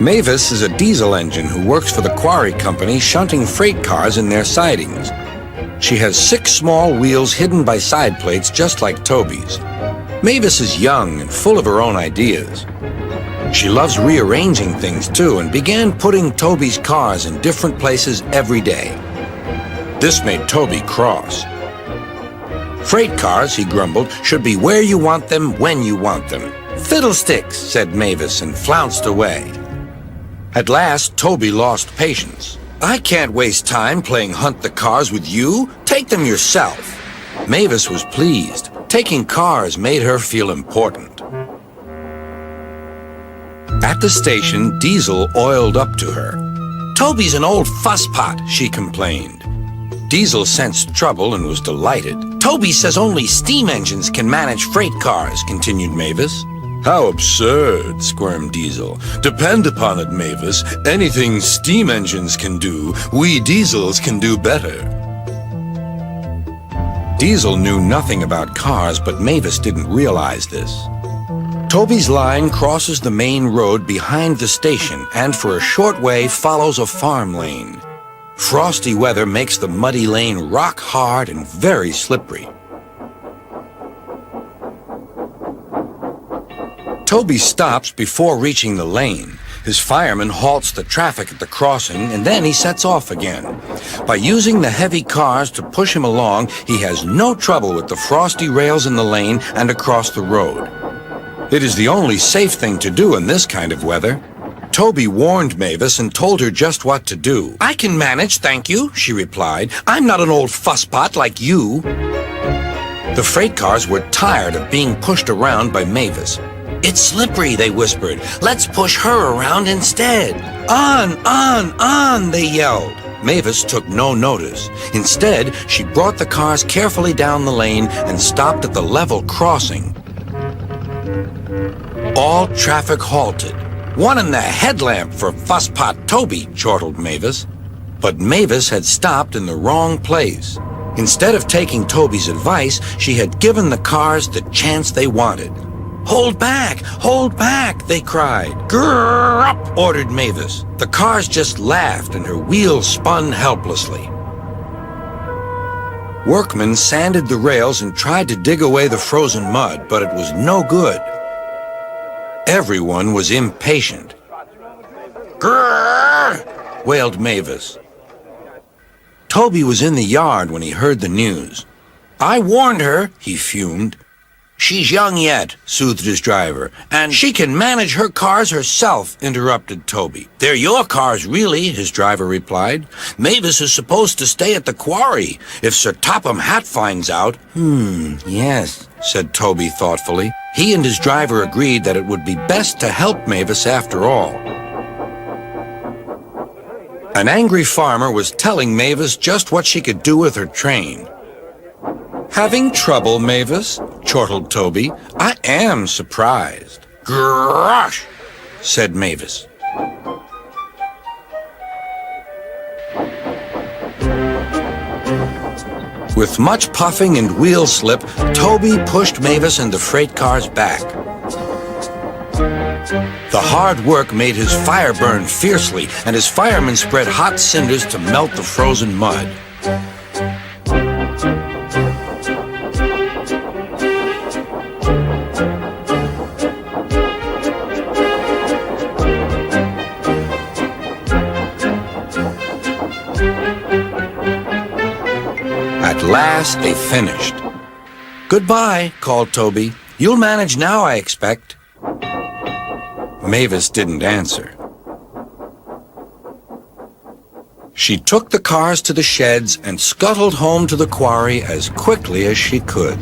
Mavis is a diesel engine who works for the quarry company shunting freight cars in their sidings. She has 6 small wheels hidden by side plates just like Toby's. Mavis is young and full of her own ideas. She loves rearranging things too and began putting Toby's cars in different places every day. This made Toby cross. Freight cars, he grumbled, should be where you want them when you want them. Fiddlesticks, said Mavis and flounced away. At last, Toby lost patience. I can't waste time playing hunt the cars with you. Take them yourself. Mavis was pleased. Taking cars made her feel important. At the station, Diesel oiled up to her. Toby's an old fusspot, she complained. Diesel sensed trouble and was delighted. Toby says only steam engines can manage freight cars, continued Mavis. How absurd, squirmed Diesel. Depend upon it, Mavis. Anything steam engines can do, we diesels can do better. Diesel knew nothing about cars, but Mavis didn't realize this. Toby's line crosses the main road behind the station and for a short way follows a farm lane. Frosty weather makes the muddy lane rock hard and very slippery. Toby stops before reaching the lane. His fireman halts the traffic at the crossing, and then he sets off again. By using the heavy cars to push him along, he has no trouble with the frosty rails in the lane and across the road. It is the only safe thing to do in this kind of weather. Toby warned Mavis and told her just what to do. I can manage, thank you, she replied. I'm not an old fusspot like you. The freight cars were tired of being pushed around by Mavis. It's slippery, they whispered. Let's push her around instead. On, they yelled. Mavis took no notice. Instead, she brought the cars carefully down the lane and stopped at the level crossing. All traffic halted. One in the headlamp for fusspot Toby, chortled Mavis. But Mavis had stopped in the wrong place. Instead of taking Toby's advice, she had given the cars the chance they wanted. Hold back, they cried. Grrr up, ordered Mavis. The cars just laughed and her wheels spun helplessly. Workmen sanded the rails and tried to dig away the frozen mud, but it was no good. Everyone was impatient. Grrr, wailed Mavis. Toby was in the yard when he heard the news. I warned her, he fumed. She's young yet, soothed his driver, and she can manage her cars herself, interrupted Toby. They're your cars, really, his driver replied. Mavis is supposed to stay at the quarry. If Sir Topham Hatt finds out... Yes, said Toby thoughtfully. He and his driver agreed that it would be best to help Mavis after all. An angry farmer was telling Mavis just what she could do with her train. Having trouble, Mavis? Chortled Toby. I am surprised. Gosh, said Mavis. With much puffing and wheel slip, Toby pushed Mavis and the freight cars back. The hard work made his fire burn fiercely, and his firemen spread hot cinders to melt the frozen mud. At last, they finished. Goodbye, called Toby. You'll manage now, I expect. Mavis didn't answer. She took the cars to the sheds and scuttled home to the quarry as quickly as she could.